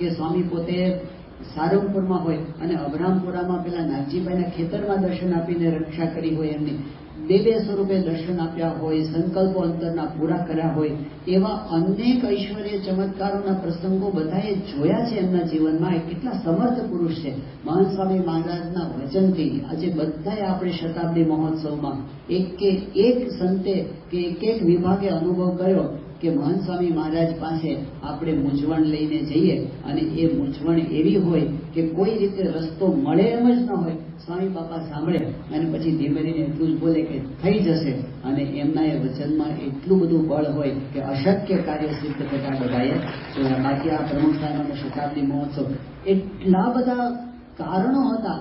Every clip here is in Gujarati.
કે સ્વામી પોતે સારંગપુરમાં હોય અને અભરામપુરામાં પેલા નાગજીભાઈના ખેતરમાં દર્શન આપીને રક્ષા કરી હોય, એમની બે સ્વરૂપે દર્શન આપ્યા હોય, સંકલ્પો અંતરના પૂરા કર્યા હોય, એવા અનેક ઐશ્વર્ય ચમત્કારોના પ્રસંગો બધાએ જોયા છે એમના જીવનમાં. એ કેટલા સમર્થ પુરુષ છે. મહંત સ્વામી મહારાજના વચનથી આજે બધાએ આપણે શતાબ્દી મહોત્સવમાં એક સંતે કે એક વિભાગે અનુભવ કર્યો કે મહંત સ્વામી મહારાજ પાસે આપણે મૂંઝવણ લઈને જઈએ અને એ મૂંઝવણ એવી હોય કે કોઈ રીતે રસ્તો મળે એમ જ ન હોય, સ્વામી બાપા સાંભળે અને પછી ધીમે ધીમે એટલું જ બોલે કે થઈ જશે, અને એમના એ વચનમાં એટલું બધું બળ હોય કે અશક્ય કાર્ય સિદ્ધ થતા બધાએ જોયા. બાકી આ પ્રમુખ સાહેબનો શતાબ્દી મહોત્સવ એટલા બધા કારણો હતા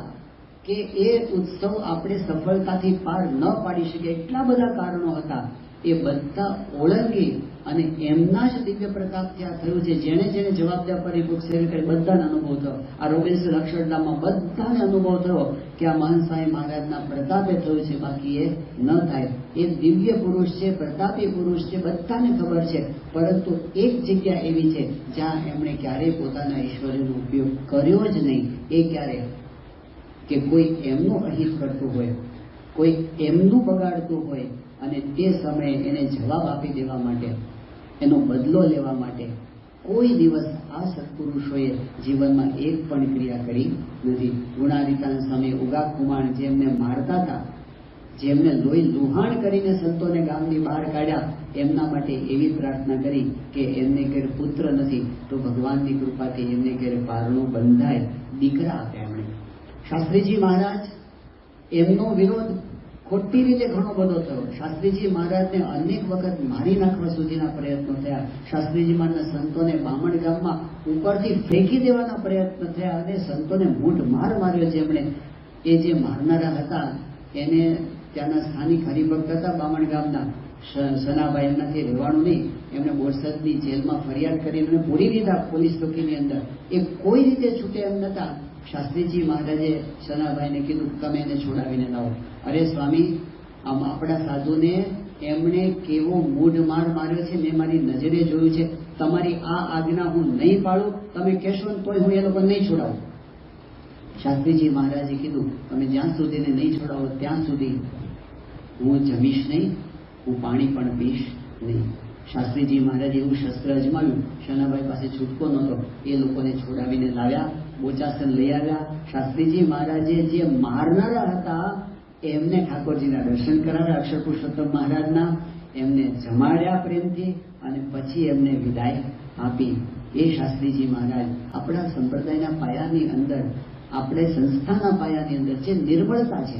કે એ ઉત્સવ આપણે સફળતાથી પાર ન પાડી શકીએ, એટલા બધા કારણો હતા. એ બધા ઓળંગી અને એમના જ દિવ્ય પ્રતાપથી આ થયું છે. જેણે જેણે જવાબદારી બુક સેવી કરી બધાને અનુભવ થયો. આ રોબિન્સન અક્ષરધામમાં બધાને અનુભવ થયો કે આ મહંત સ્વામી મહારાજના પ્રતાપે થયું છે, બાકી એ ન થાય. એ દિવ્ય પુરુષ છે, પ્રતાપી પુરુષ છે, બધાને ખબર છે. પરંતુ એક જગ્યા એવી છે જ્યાં એમણે ક્યારેય પોતાના ઈશ્વરનો ઉપયોગ કર્યો જ નહીં. એ ક્યારે કે કોઈ એમનું અહિત કરતું હોય, કોઈ એમનું બગાડતું હોય અને તે સમયે એને જવાબ આપી દેવા માટે, એનો બદલો લેવા માટે કોઈ દિવસ આ સત્પુરુષોએ જીવનમાં એક પણ ક્રિયા કરી નથી. ગુણાતીતાન સ્વામી ઉગા કુમાર જેમને મારતા હતા, જેમને લોહી લુહાણ કરીને સંતોને ગામની બહાર કાઢ્યા, એમના માટે એવી પ્રાર્થના કરી કે એમને ઘેર પુત્ર નથી તો ભગવાનની કૃપાથી એમને ઘેર પારણું બંધાય, દીકરા આપ્યા એમણે. શાસ્ત્રીજી મહારાજ એમનો વિરોધ ખોટી રીતે ઘણો બધો થયો. શાસ્ત્રીજી મહારાજને અનેક વખત મારી નાખવા સુધીના પ્રયત્નો થયા. શાસ્ત્રીજી મહારાજના સંતોને બામણ ગામમાં ઉપરથી ફેંકી દેવાના પ્રયત્ન થયા અને સંતોને મૂઠ માર માર્યો. જેમણે એ જે મારનારા હતા એને ત્યાંના સ્થાનિક હરિભક્ત હતા બામણ ગામના સનાભાઈ, એમનાથી રહેવાનું નહીં, એમણે બોરસદની જેલમાં ફરિયાદ કરીને પૂરી દીધા પોલીસ ચોકીની અંદર. એ કોઈ રીતે છૂટે એમ નતા. શાસ્ત્રીજી મહારાજે સનાભાઈને કીધું તમે એને છોડાવીને લાવો. અરે સ્વામી, આમ આપણા સાધુને એમણે કેવો મૂઢ માર માર્યો છે મેં મારી નજરે જોયું છે. તમારી આ આજ્ઞા હું નહીં પાડું, તમે કહેશો ને તોય હું એ લોકો નહીં છોડાવું. શાસ્ત્રીજી મહારાજે કીધું તમે જ્યાં સુધીને નહીં છોડાવો ત્યાં સુધી હું જમીશ નહીં, હું પાણી પણ પીશ નહીં. શાસ્ત્રીજી મહારાજે એવું શસ્ત્ર અજમાવ્યું. શનાભાઈ પાસે છૂટકો નહોતો, એ લોકોને છોડાવીને લાવ્યા, બોચાસન લઈ આવ્યા. શાસ્ત્રીજી મહારાજે જે મારનારા હતા એમને ઠાકોરજીના દર્શન કરાવ્યા, અક્ષર પુરુષોત્તમ મહારાજના, એમને જમાડ્યા પ્રેમથી અને પછી એમને વિદાય આપી. એ શાસ્ત્રીજી મહારાજ આપણા સંપ્રદાયના પાયાની અંદર, આપણે સંસ્થાના પાયાની અંદર જે નિર્મળતા છે,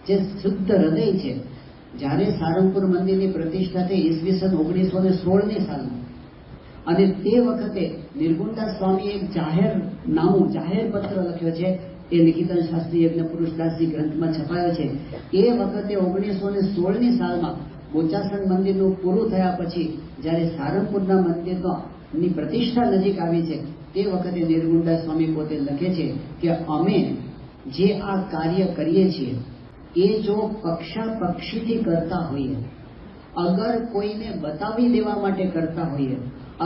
જે શુદ્ધ હૃદય છે. જ્યારે સારંગપુર મંદિરની પ્રતિષ્ઠા થઈ ઈસવીસન 1916ની સાલમાં, અને તે વખતે નિર્ગુણદાસ સ્વામીએ એક જાહેર પત્ર લખ્યો છે. એ લિખિતન શાસ્ત્રી યજ્ઞ પુરુષદાસજી ગ્રંથમાં છપાયો છે. એ વખતે 1916ની સાલમાં બોચાસણ મંદિરનું પૂરું થયા પછી જ્યારે સારંગપુરના મંદિરની પ્રતિષ્ઠા નજીક આવી છે, તે વખતે નિર્ગુણદાસ સ્વામી પોતે લખે છે કે અમે જે આ કાર્ય કરીએ છીએ એ જો પક્ષીથી કરતા હોઈએ, અગર કોઈને બતાવી દેવા માટે કરતા હોઈએ,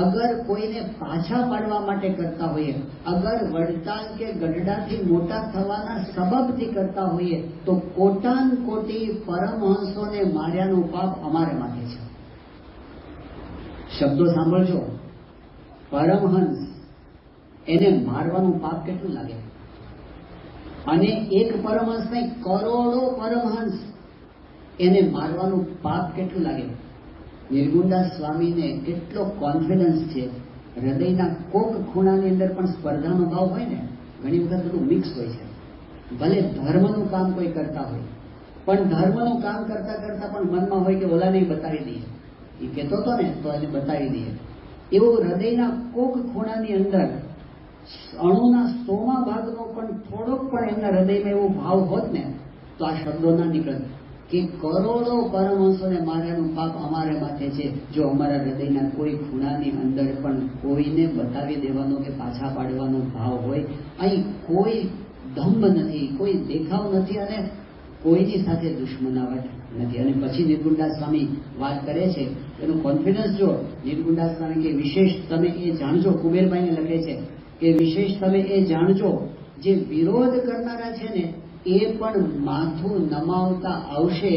અગર કોઈને પાછા પાડવા માટે કરતા હોઈએ, અગર વડતાલ કે ગઢડાથી મોટા થવાના સબબથી કરતા હોઈએ તો કોટાન કોટી પરમહંસોને માર્યાનું પાપ અમારે માથે છે. શબ્દો સાંભળજો, પરમહંસ, એને મારવાનું પાપ કેટલું લાગે? અને એક પરમહંસ નહીં, કરોડો પરમહંસ, એને મારવાનું પાપ કેટલું લાગે? નિર્ગુણદાસ સ્વામીને કેટલો કોન્ફિડન્સ છે. હૃદયના કોક ખૂણાની અંદર પણ સ્પર્ધાનો ભાવ હોય ને, ઘણી વખત બધું મિક્સ હોય છે. ભલે ધર્મનું કામ કોઈ કરતા હોય, પણ ધર્મનું કામ કરતા કરતા પણ મનમાં હોય કે ઓલાને બતાવી દઈએ, એ કહેતો હતો ને તો એને બતાવી દઈએ. એવું હૃદયના કોક ખૂણાની અંદર અણુના 100મા ભાગનો પણ થોડોક પણ એમના હૃદયમાં એવો ભાવ હોત ને તો આ શબ્દો ના નીકળે કે કરોડો પરમહંસોને માર્યાનું પાપ અમારે માથે છે. જો અમારા હૃદયના કોઈ ખૂણાની અંદર પણ કોઈને બતાવી દેવાનો કે પાછા પાડવાનો ભાવ હોય, અહીં કોઈ દંભ નથી, કોઈ દેખાવ નથી અને કોઈની સાથે દુશ્મનાવટ નથી. અને પછી નિર્ગુણદાસ સ્વામી વાત કરે છે, એનું કોન્ફિડન્સ જો નિર્ગુણદાસ સ્વામી કે વિશેષ તમે એ જાણજો, કુબેરભાઈને લખે છે કે વિશેષ તમે એ જાણજો, જે વિરોધ કરનારા છે ને એ પણ માથું નમાવતા આવશે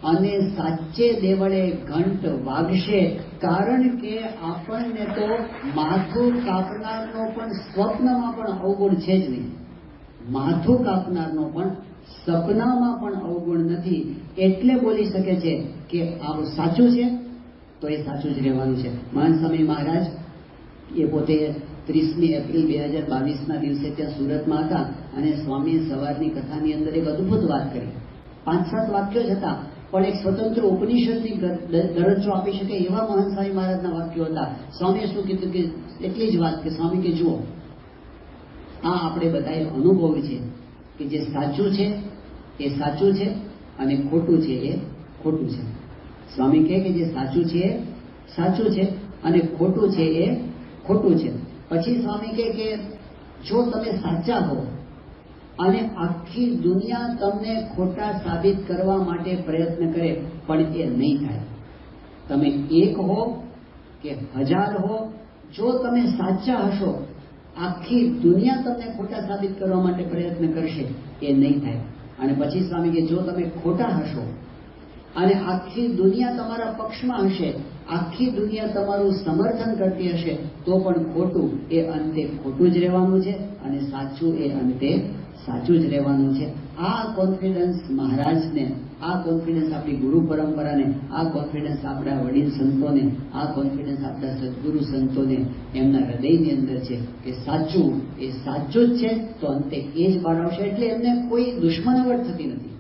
અને સાચે દેવળે ઘંટ વાગશે. કારણ કે આપણને તો માથું કાપનારનો પણ સ્વપ્નમાં પણ અવગુણ છે જ નહીં. માથું કાપનારનો પણ સપનામાં પણ અવગુણ નથી. એટલે બોલી શકે છે કે આ સાચું છે તો એ સાચું જ રહેવાનું છે. મહાન સ્વામી મહારાજ એ પોતે 30મી એપ્રિલ 2022ના દિવસે ત્યાં સુરતમાં હતા અને સ્વામી સવારની કથાની અંદર એક અદભુત વાત કરી. 5-7 વાક્યો જ હતા, પણ એક સ્વતંત્ર ઉપનિષદની દરજ્જો આપી શકે એવા મહાન સ્વામી મહારાજના વાક્યો હતા. સ્વામીએ શું કીધું કે એટલી જ વાત કે સ્વામી કે જુઓ, આ આપણે બધાએ અનુભવ્યું છે કે જે સાચું છે એ સાચું છે અને ખોટું છે એ ખોટું છે. સ્વામી કહે કે જે સાચું છે એ સાચું છે અને ખોટું છે એ ખોટું છે. પછી સ્વામી કહે કે જો તમે સાચા હો અને આખી દુનિયા તમને ખોટા સાબિત કરવા માટે પ્રયત્ન કરે પણ એ નહીં થાય. તમે 1 હો કે 1000 હો, જો તમે સાચા હશો આખી દુનિયા તમને ખોટા સાબિત કરવા માટે પ્રયત્ન કરશે એ નહીં થાય. અને પછી સ્વામી કે જો તમે ખોટા હશો અને આખી દુનિયા તમારા પક્ષમાં હશે, આખી દુનિયા તમારું સમર્થન કરતી હશે તો પણ ખોટું એ અંતે ખોટું જ રહેવાનું છે અને સાચું એ અંતે સાચું જ રહેવાનું છે. આ કોન્ફિડન્સ મહારાજને, આ કોન્ફિડન્સ આપણી ગુરુ પરંપરાને, આ કોન્ફિડન્સ આપણા વડીલ સંતોને, આ કોન્ફિડન્સ આપણા સદગુરુ સંતોને એમના હૃદયની અંદર છે કે સાચું એ સાચું જ છે તો અંતે એ જ બહાર આવશે. એટલે એમને કોઈ દુશ્મનાવટ થતી નથી,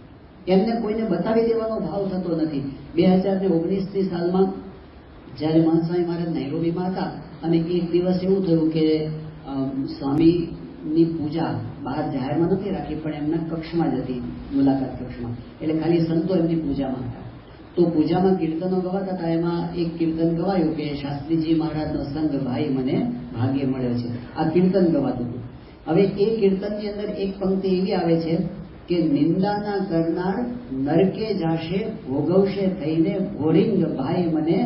એમને કોઈને બતાવી દેવાનો ભાવ થતો નથી. 2019ની સાલમાં જ્યારે મહાન સ્વામી મહારાજ નૈરોબીમાં હતા અને એક દિવસ એવું થયું કે સ્વામીની પૂજા બહાર જાહેરમાં નથી રાખી પણ એમના કક્ષમાં જ હતી, મુલાકાત કક્ષમાં, એટલે ખાલી સંતો એમની પૂજામાં હતા. તો પૂજામાં કીર્તનો ગવાતા હતા. એમાં એક કીર્તન ગવાયું કે શાસ્ત્રીજી મહારાજનો સંગ ભાઈ મને ભાગ્ય મળ્યો છે. આ કીર્તન ગવાતું હતું. હવે એ કીર્તનની અંદર એક પંક્તિ એવી આવે છે કે નિંદાના કરનાર નરકે જાશે ભોગવશે થઈને ભોરિંગ ભાઈ મને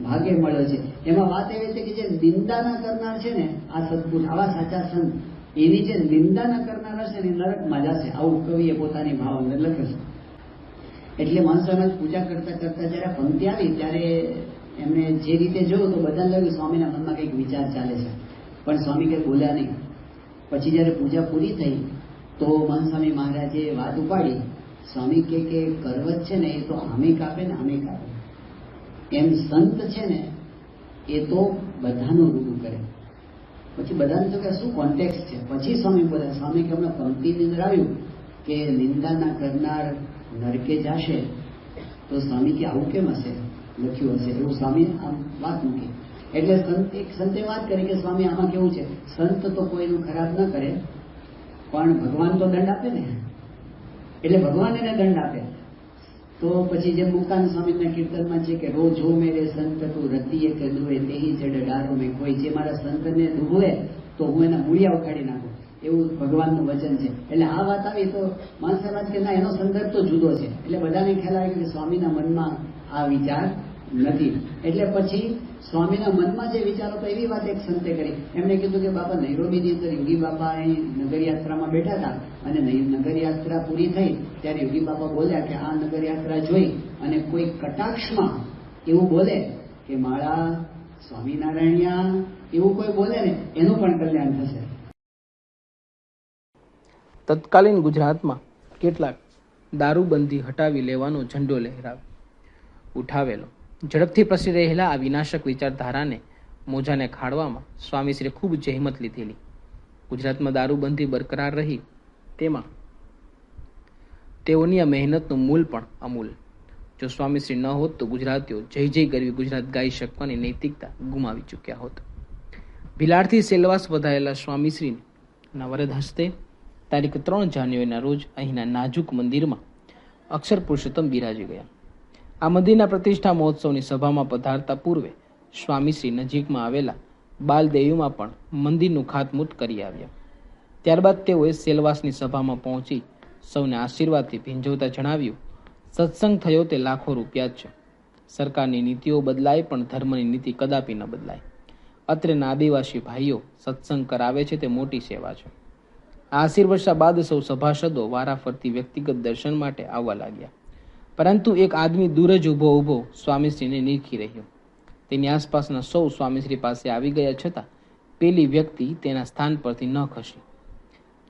ભાગે મળ્યો છે. એમાં વાત એવી છે કે જે નિંદાના કરનાર છે ને, આ સદગુરુ આવા સાચા સંત, એની જે નિંદાના કરનાર હશે ને નરકમાં જશે. આવું કવિએ પોતાની ભાવ અંદર લખ્યું છે. એટલે મહાન સ્વામી પૂજા કરતા કરતા જયારે પંક્તિ આવી ત્યારે એમને જે રીતે જોયું તો બધાને લાગ્યું સ્વામીના મનમાં કંઈક વિચાર ચાલે છે, પણ સ્વામી કંઈ બોલ્યા નહીં. પછી જયારે પૂજા પૂરી થઈ તો મહાન સ્વામી મહારાજે વાત ઉપાડી. સ્વામી કે કરવત છે ને એ તો આમે કાપે ને આમે કાપે, એમ સંત છે ને એ તો બધાનું રૂડું કરે. પછી બધાને તો કે શું કોન્ટેક્ટ છે. પછી સ્વામી બોલ્યા. સ્વામી કે હમણાં પંક્તિની અંદર આવ્યું કે નિંદાના કરનાર નરકે જાશે, તો સ્વામી કે આવું કેમ હશે, લખ્યું હશે એવું સ્વામી આમ વાત મૂકી. એટલે એક સંતે વાત કરી કે સ્વામી આમાં કેવું છે, સંત તો કોઈનું ખરાબ ન કરે પણ ભગવાન તો દંડ આપે ને, એટલે ભગવાન એને દંડ આપે. તો પછી જે મુક્તાનંદ સ્વામીના કીર્તનમાં છે કે રોજ હો મેરે સંત તું રતિએ કે દુએ તેહી જડ ડારો મેં કોઈ, જે મારા સંતને દુભવે તો હું એના મૂળિયા ઉખાડી નાખું, એવું ભગવાનનું વચન છે. એટલે આ વાત આવી તો મહાન સમાજ કે ના, એનો સંદર્ભ તો જુદો છે. એટલે બધાને ખ્યાલ આવે કે સ્વામીના મનમાં આ વિચાર નથી. એટલે પછી સ્વામીના મનમાં જે વિચારો તો એવી વાત એક સંતે કરી. એમણે કીધું કે બાપા નૈરોબીની અંદર યોગી બાપા અહીં નગરયાત્રામાં બેઠા હતા અને નગરયાત્રા પૂરી થઈ ત્યારે યોગી બાપા બોલ્યા કે આ નગરયાત્રા જોઈ અને કોઈ કટાક્ષમાં એવું બોલે કે માળા સ્વામિનારાયણિયા એવું કોઈ બોલે ને એનું પણ કલ્યાણ થશે. તત્કાલીન ગુજરાતમાં કેટલાક દારૂબંધી હટાવી લેવાનો ઝંડો ઉઠાવેલો ઝડપથી પ્રસરી રહેલા આ વિનાશક વિચારધારાને મોજાને ખાડવામાં સ્વામીશ્રીએ ખૂબ જહેમત લીધેલી. ગુજરાતમાં દારૂબંધી બરકરાર રહી તેમાં તેઓની આ મહેનતનું મૂલ પણ અમૂલ. જો સ્વામીશ્રી ન હોત તો ગુજરાતીઓ જય જય ગરવી ગુજરાત ગાઈ શકવાની નૈતિકતા ગુમાવી ચૂક્યા હોત. ભિલાડથી સેલવાસ વધાયેલા સ્વામીશ્રીના વરદ હસ્તે તારીખ 3 જાન્યુઆરીના રોજ અહીંના નાજુક મંદિરમાં અક્ષર પુરુષોત્તમ બિરાજી ગયા. આ મંદિરના પ્રતિષ્ઠા મહોત્સવની સભામાં પધારતા પૂર્વે સ્વામીશ્રી નજીકમાં આવેલા બાલદેવીમાં પણ મંદિરનું ખાતમુહૂર્ત કરી આવ્યા. ત્યારબાદ તેઓએ સેલવાસની સભામાં પહોંચી સૌને આશીર્વાદથી ભીંજવતા જણાવ્યું, સત્સંગ થયો તે લાખો રૂપિયા જ છે. સરકારની નીતિઓ બદલાય પણ ધર્મની નીતિ કદાપી ન બદલાય. અત્રેના આદિવાસી ભાઈઓ સત્સંગ કરાવે છે તે મોટી સેવા છે. આ આશીર્વર્ષા બાદ સૌ સભાસદો વારાફરતી વ્યક્તિગત દર્શન માટે આવવા લાગ્યા. પરંતુ એક આદમી દૂર જ ઊભો સ્વામીશ્રીને નીરખી રહ્યો. તેની આસપાસના સૌ સ્વામીશ્રી પાસે આવી ગયા છતાં પેલી વ્યક્તિ તેના સ્થાન પરથી ન ખસી.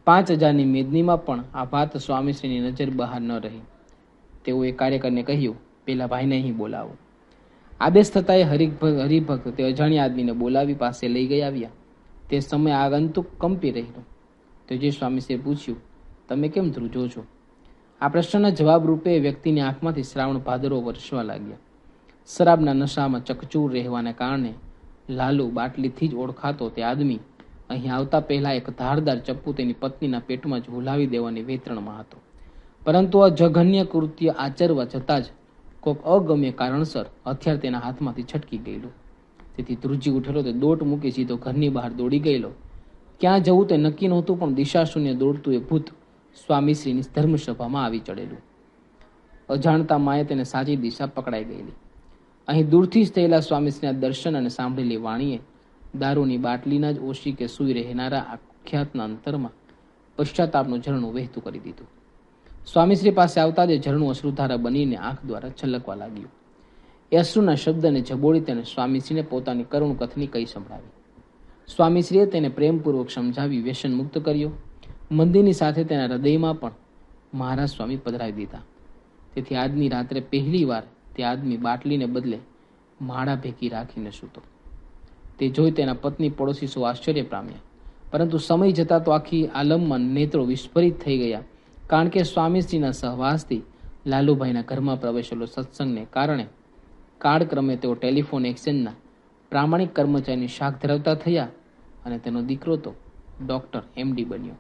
5000ની મેદનીમાં પણ આ વાત સ્વામીશ્રીની નજર બહાર ન રહી. તેઓએ કાર્યકરને કહ્યું, પેલા ભાઈને અહીં બોલાવો. આદેશ થતાં હરિભક્ત તે અજાણ્યા આદમીને બોલાવી પાસે લઈ ગયા આવ્યા. તે સમયે આગંતુક કંપી રહ્યો. તેજે સ્વામીશ્રીએ પૂછ્યું, તમે કેમ ધ્રુજો છો? આ પ્રશ્નના જવાબ રૂપે વ્યક્તિની આંખમાંથી શ્રાવણ ભાદરો વરસવા લાગ્યા. શરાબના નશામાં ચકચૂર રહેવાને કારણે લાલુ બાટલીથી જ ઓળખાતો તે આદમી અહીં આવતા પહેલા એક ધારદાર ચપ્પુ તેની પત્નીના પેટમાં જ હુલાવી દેવાની વેતરણમાં હતો. પરંતુ આ જઘન્ય કૃત્ય આચરવા જતાં જ કોઈક અગમ્ય કારણસર હથિયાર તેના હાથમાંથી છટકી ગયેલું. તેથી ધ્રુજી ઉઠેલો તે દોટ મૂકી સીધો ઘરની બહાર દોડી ગયેલો. ક્યાં જવું તે નક્કી નહોતું, પણ દિશાશૂન્ય દોડતું એ ભૂત સ્વામીશ્રીની ધર્મસભામાં આવી ચડેલું. અજાણતા માએ તેને સાચી દિશા પકડાઈ ગયેલી. અહીં દૂરથી જ થયેલા સ્વામીશ્રીના દર્શન અને સાંભળેલી વાણીએ દારૂની બાટલીના જ ઓશિકે સૂઈ રહેનારા આખ્યાતના અંતરમાં પશ્ચાતાપનું ઝરણું વહેતું કરી દીધું. સ્વામીશ્રી પાસે આવતા જ ઝરણું અશ્રુધારા બનીને આંખ દ્વારા છલકવા લાગ્યું. એ અશ્રુના શબ્દને જબોડી તેને સ્વામીશ્રીને પોતાની કરુણ કથની કહી સંભળાવી. સ્વામીશ્રીએ તેને પ્રેમપૂર્વક સમજાવી વ્યસન મુક્ત કર્યો. મંદિરની સાથે તેના હૃદયમાં પણ મહારાજ સ્વામી પધરાવી દીધા. તેથી આજની રાત્રે પહેલી વાર તે આદમી બાટલીને બદલે માળા ભેગી રાખીને સૂતો. તે જોઈ તેના પત્ની પડોશી સૌ આશ્ચર્ય પામ્યા. પરંતુ સમય જતા તો આખી આલમમાં નેત્રો વિસ્ફરિત થઈ ગયા. કારણ કે સ્વામીશ્રીના સહવાસથી લાલુભાઈના ઘરમાં પ્રવેશેલો સત્સંગને કારણે કાળક્રમે તેઓ ટેલિફોન એક્સચેન્જના પ્રામાણિક કર્મચારીની શાખ ધરાવતા થયા અને તેનો દીકરો તો ડોક્ટર MD બન્યો.